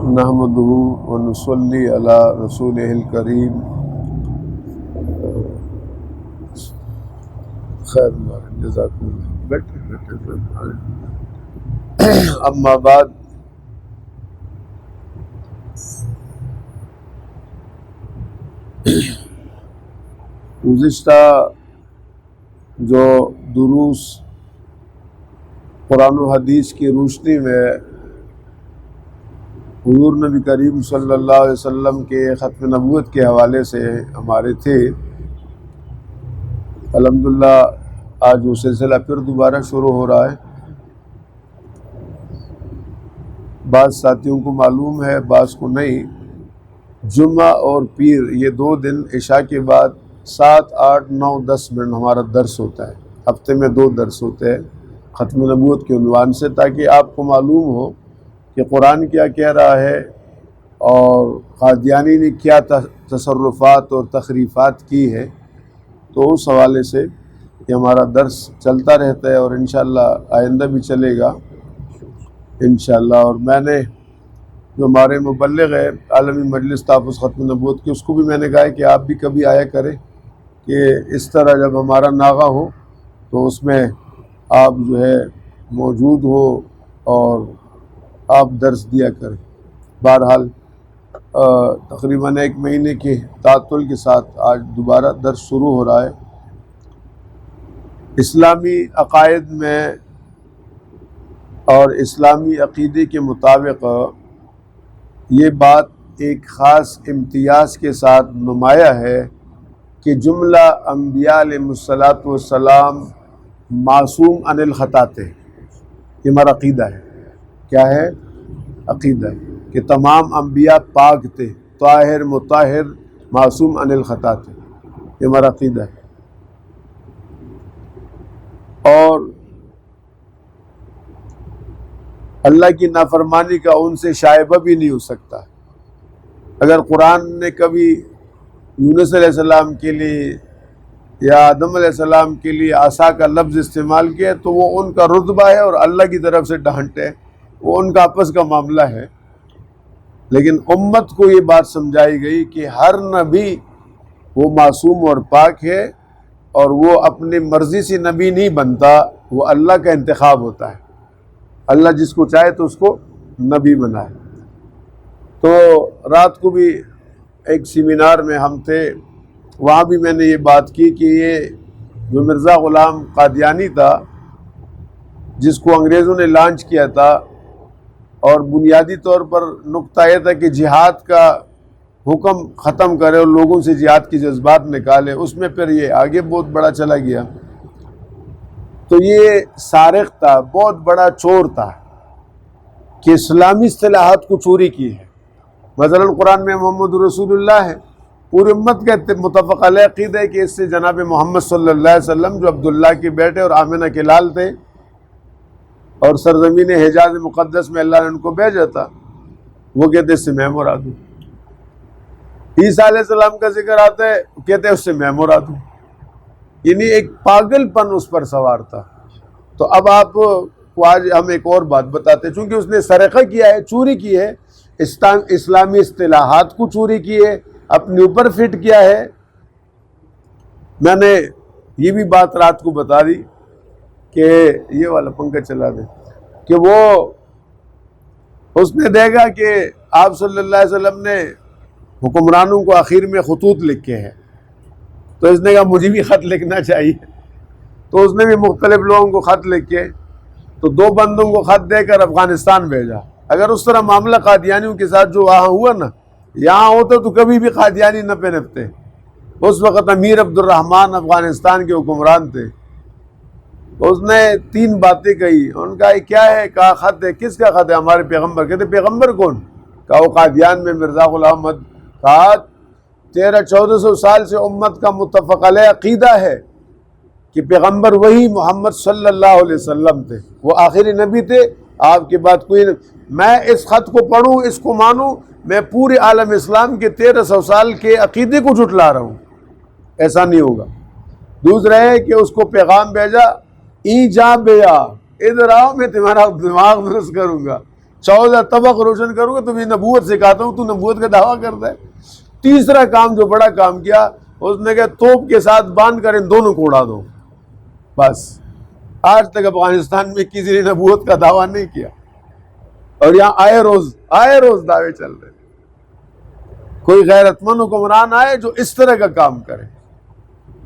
نحمدہ ونصلی علی رسولہ الکریم خیر جزاکم اللہ بیٹھے اما بعد گزشتہ جو دروس قرآن و حدیث کی روشنی میں حضور نبی کریم صلی اللہ علیہ وسلم کے ختم نبوت کے حوالے سے ہمارے تھے، الحمدللہ آج وہ سلسلہ پھر دوبارہ شروع ہو رہا ہے۔ بعض ساتھیوں کو معلوم ہے، بعض کو نہیں، جمعہ اور پیر یہ 2 دن عشاء کے بعد 7، 8، 9، 10 منٹ ہمارا درس ہوتا ہے۔ ہفتے میں 2 درس ہوتے ہیں ختم نبوت کے عنوان سے، تاکہ آپ کو معلوم ہو کہ قرآن کیا کہہ رہا ہے اور قادیانی نے کیا تصرفات اور تخریفات کی ہے۔ تو اس حوالے سے یہ ہمارا درس چلتا رہتا ہے اور انشاءاللہ آئندہ بھی چلے گا انشاءاللہ۔ اور میں نے جو ہمارے مبلغ ہے عالمی مجلس تحفظ ختم نبوت کی، اس کو بھی میں نے کہا ہے کہ آپ بھی کبھی آیا کریں، کہ اس طرح جب ہمارا ناغہ ہو تو اس میں آپ جو ہے موجود ہو اور آپ درس دیا کریں۔ بہرحال تقریباً 1 مہینے کے تعطل کے ساتھ آج دوبارہ درس شروع ہو رہا ہے۔ اسلامی عقائد میں اور اسلامی عقیدے کے مطابق یہ بات ایک خاص امتیاز کے ساتھ نمایاں ہے کہ جملہ انبیاء علیہ الصلاۃ والسلام معصوم عن الخطا تھے۔ یہ ہمارا عقیدہ ہے۔ کیا ہے؟ عقیدہ ہے کہ تمام انبیاء پاک تھے، طاہر مطہر معصوم عن الخطا تھے۔ یہ ہمارا عقیدہ ہے۔ اور اللہ کی نافرمانی کا ان سے شائبہ بھی نہیں ہو سکتا۔ اگر قرآن نے کبھی یونس علیہ السلام کے لیے یا آدم علیہ السلام کے لیے عصا کا لفظ استعمال کیا تو وہ ان کا رتبہ ہے اور اللہ کی طرف سے ڈانٹ ہے، وہ ان کا آپس کا معاملہ ہے۔ لیکن امت کو یہ بات سمجھائی گئی کہ ہر نبی وہ معصوم اور پاک ہے، اور وہ اپنی مرضی سے نبی نہیں بنتا، وہ اللہ کا انتخاب ہوتا ہے۔ اللہ جس کو چاہے تو اس کو نبی بنائے۔ تو رات کو بھی ایک سیمینار میں ہم تھے، وہاں بھی میں نے یہ بات کی کہ یہ جو مرزا غلام قادیانی تھا، جس کو انگریزوں نے لانچ کیا تھا، اور بنیادی طور پر نقطہ یہ تھا کہ جہاد کا حکم ختم کرے اور لوگوں سے جہاد کی جذبات نکالے، اس میں پھر یہ آگے بہت بڑا چلا گیا۔ تو یہ سارق تھا، بہت بڑا چور تھا کہ اسلامی اصطلاحات کو چوری کی ہے۔ مثلا قرآن میں محمد رسول اللہ ہے، پوری امت کا متفق علیہ عقیدہ ہے کہ اس سے جناب محمد صلی اللہ علیہ وسلم جو عبداللہ کے بیٹے اور آمنہ کے لال تھے، اور سرزمین حجاز مقدس میں اللہ نے ان کو بھیجا تھا، وہ کہتے اس سے میں مراد ہوں۔ عیسیٰ علیہ السلام کا ذکر آتا ہے، کہتے ہیں اس سے میں مراد ہوں۔ یعنی ایک پاگل پن اس پر سوار تھا۔ تو اب آپ کو آج ہم ایک اور بات بتاتے ہیں، چونکہ اس نے سرقہ کیا ہے، چوری کی ہے، اسلامی اصطلاحات کو چوری کی ہے، اپنے اوپر فٹ کیا ہے۔ میں نے یہ بھی بات رات کو بتا دی کہ یہ والا پنکھا چلا دیں، کہ وہ اس نے دیکھا کہ آپ صلی اللہ علیہ وسلم نے حکمرانوں کو آخر میں خطوط لکھے ہیں، تو اس نے کہا مجھے بھی خط لکھنا چاہیے۔ تو اس نے بھی مختلف لوگوں کو خط لکھے، تو 2 بندوں کو خط دے کر افغانستان بھیجا۔ اگر اس طرح معاملہ قادیانیوں کے ساتھ جو وہاں ہوا نا، یہاں ہوتا تو کبھی بھی قادیانی نہ پہنتے۔ اس وقت امیر عبد الرحمن افغانستان کے حکمران تھے۔ اس نے 3 باتیں کہی، ان کا کیا ہے؟ کہا خط ہے۔ کس کا خط ہے؟ ہمارے پیغمبر۔ کہتے پیغمبر کون؟ کہا وہ قادیان میں مرزا غلام احمد۔ کہا 1300-1400 سال سے امت کا متفق علیہ عقیدہ ہے کہ پیغمبر وہی محمد صلی اللہ علیہ وسلم تھے، وہ آخری نبی تھے، آپ کے بعد کوئی نہیں۔ میں اس خط کو پڑھوں، اس کو مانوں، میں پورے عالم اسلام کے 1300 سال کے عقیدے کو جھٹلا رہا ہوں، ایسا نہیں ہوگا۔ دوسرا ہے کہ اس کو پیغام بھیجا، ای جا بیا، ادھر آؤ میں تمہارا دماغ درست کروں گا۔ 14 طبق روشن کروں گا، تمہیں نبوت سکھاتا ہوں، تو نبوت کا دعویٰ کرتا ہے۔ تیسرا کام جو بڑا کام کیا، اس نے کہا توپ کے ساتھ باندھ کر ان دونوں کو اڑا دو۔ بس آج تک افغانستان میں کسی نے نبوت کا دعویٰ نہیں کیا، اور یہاں آئے روز دعوے چل رہے۔ کوئی غیرت مند حکمران آئے جو اس طرح کا کام کرے،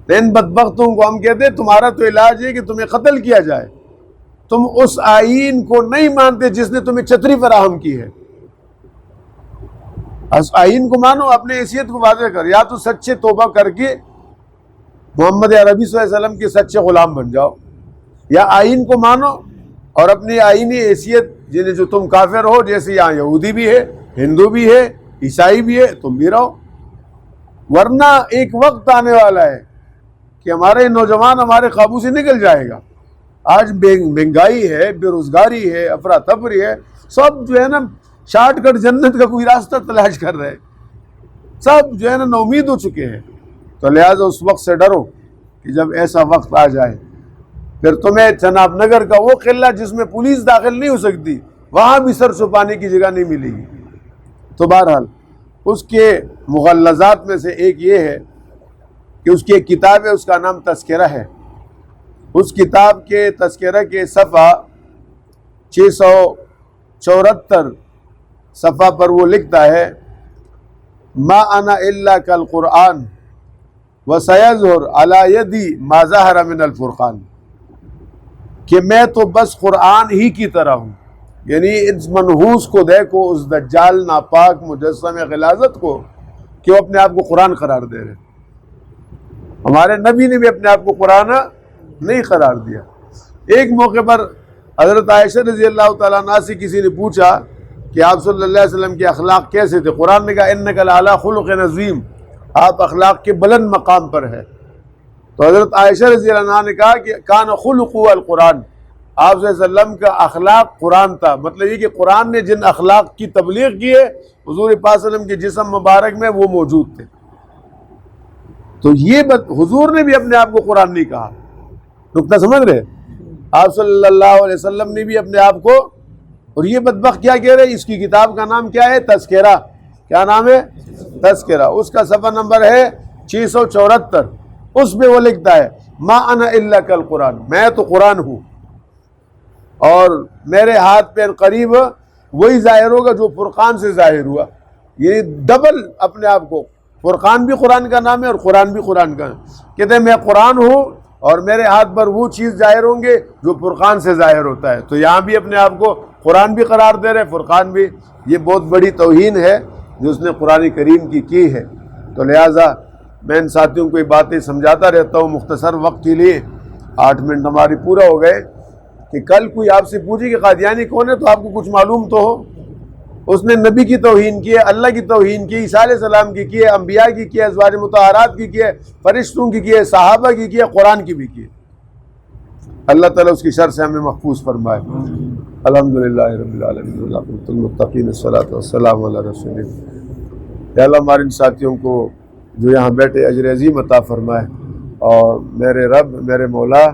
تو ان بدبختوں کو ہم کہتے ہیں تمہارا تو علاج ہے کہ تمہیں قتل کیا جائے۔ تم اس آئین کو نہیں مانتے جس نے تمہیں چھتری فراہم کی ہے۔ اس آئین کو مانو، اپنے حیثیت کو واضح کر، یا تو سچے توبہ کر کے محمد عربی صلی اللہ علیہ وسلم کے سچے غلام بن جاؤ، یا آئین کو مانو اور اپنی آئینی حیثیت جنہیں جو تم کافر ہو، جیسے یہاں یہودی بھی ہے، ہندو بھی ہے، عیسائی بھی ہے، تم بھی رہو۔ ورنہ ایک وقت آنے والا ہے کہ ہمارے نوجوان ہمارے قابو سے نکل جائے گا۔ آج مہنگائی ہے، بے روزگاری ہے، افراتفری ہے، سب جو ہے نا شارٹ کٹ جنت کا کوئی راستہ تلاش کر رہے ہیں، سب جو ہے نا نومید ہو چکے ہیں۔ تو لہٰذا اس وقت سے ڈرو کہ جب ایسا وقت آ جائے پھر تمہیں چناب نگر کا وہ قلعہ جس میں پولیس داخل نہیں ہو سکتی، وہاں بھی سر چھپانے کی جگہ نہیں ملے گی۔ تو بہرحال اس کے مغلظات میں سے ایک یہ ہے کہ اس کی ایک کتاب ہے، اس کا نام تذکرہ ہے۔ اس کتاب کے تذکرہ کے صفحہ 674 صفحہ پر وہ لکھتا ہے، ما انا الا کالقرآن وسیظہر علی یدی ما ظہر من الفرقان، کہ میں تو بس قرآن ہی کی طرح ہوں۔ یعنی اس منحوس کو دیکھو، اس دجال ناپاک مجسم غلاظت کو، کہ وہ اپنے آپ کو قرآن قرار دے رہے۔ ہمارے نبی نے بھی اپنے آپ کو قرآن نہیں قرار دیا۔ ایک موقع پر حضرت عائشہ رضی اللہ تعالیٰ عنہا سے کسی نے پوچھا کہ آپ صلی اللہ علیہ وسلم کے اخلاق کیسے تھے؟ قرآن نے کہا انک لعلی خلق عظیم، آپ اخلاق کے بلند مقام پر ہے۔ تو حضرت عائشہ رضی اللہ عنہا نے کہا کہ کان خلقہ القرآن، آپ صلی اللہ علیہ وسلم کا اخلاق قرآن تھا۔ مطلب یہ کہ قرآن نے جن اخلاق کی تبلیغ کی ہے حضور پاک صلی اللہ علیہ وسلم کے جسم مبارک میں وہ موجود تھے۔ تو یہ حضور نے بھی اپنے آپ کو قرآن نہیں کہا، نقطہ سمجھ رہے؟ آپ صلی اللہ علیہ وسلم نے بھی اپنے آپ کو، اور یہ بدبخت کیا کہہ رہے؟ اس کی کتاب کا نام کیا ہے؟ تذکرہ۔ کیا نام ہے؟ تذکرہ۔ اس کا صفحہ نمبر ہے 674۔ اس میں وہ لکھتا ہے ما انا الا کالقرآن، میں تو قرآن ہوں، اور میرے ہاتھ پہ قریب وہی ظاہر ہوگا جو فرقان سے ظاہر ہوا۔ یعنی ڈبل اپنے آپ کو، فرقان بھی قرآن کا نام ہے اور قرآن بھی قرآن کا نام۔ کہتے ہیں میں قرآن ہوں اور میرے ہاتھ پر وہ چیز ظاہر ہوں گے جو فرقان سے ظاہر ہوتا ہے۔ تو یہاں بھی اپنے آپ کو قرآن بھی قرار دے رہے، فرقان بھی۔ یہ بہت بڑی توہین ہے جو اس نے قرآن کریم کی ہے۔ تو لہٰذا میں ان ساتھیوں کو یہ باتیں سمجھاتا رہتا ہوں مختصر وقت کے لیے۔ 8 منٹ ہماری پورا ہو گئے، کہ کل کوئی آپ سے پوچھے کہ قادیانی کون ہے تو آپ کو کچھ معلوم تو ہو۔ اس نے نبی کی توہین کی ہے، اللہ کی توہین کی، عیسیٰ علیہ السلام کی ہے، انبیاء کی ہے، ازواج مطہرات کی ہے، فرشتوں کی ہے، صحابہ کی ہے، قرآن کی بھی کی ہے۔ اللہ تعالیٰ اس کی شر سے ہمیں محفوظ فرمائے۔ الحمدللہ رب العالمین والعاقبۃ للمتقین، الصلاۃ والسلام علی رسول اللہ۔ یا اللہ ہمارے ان ساتھیوں کو جو یہاں بیٹھے اجر عظیم عطا فرمائے، اور میرے رب میرے مولا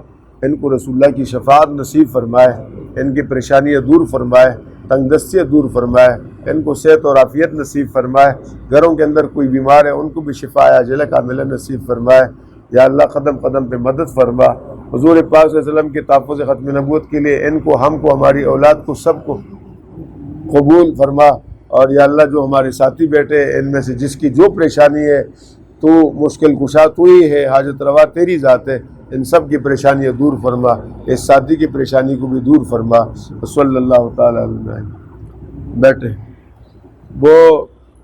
ان کو رسول اللہ کی شفاعت نصیب فرمائے، ان کی پریشانیاں دور فرمائے، تنگ دستیاں دور فرمائے، ان کو صحت اور عافیت نصیب فرمائے۔ گھروں کے اندر کوئی بیمار ہے ان کو بھی شفا عاجلہ کاملہ نصیب فرمائے۔ یا اللہ قدم قدم پہ مدد فرما۔ حضور پاک صلی اللہ علیہ وسلم کے تحفظ ختم نبوت کے لیے ان کو، ہم کو، ہماری اولاد کو، سب کو قبول فرما۔ اور یا اللہ جو ہمارے ساتھی بیٹھے ان میں سے جس کی جو پریشانی ہے تو مشکل کشا تو ہی ہے، حاجت روا تیری ذات ہے، ان سب کی پریشانیاں دور فرما، اس ساتھی کی پریشانی کو بھی دور فرما۔ صلی اللہ تعالیٰ علیہ وسلم۔ بیٹھے وہ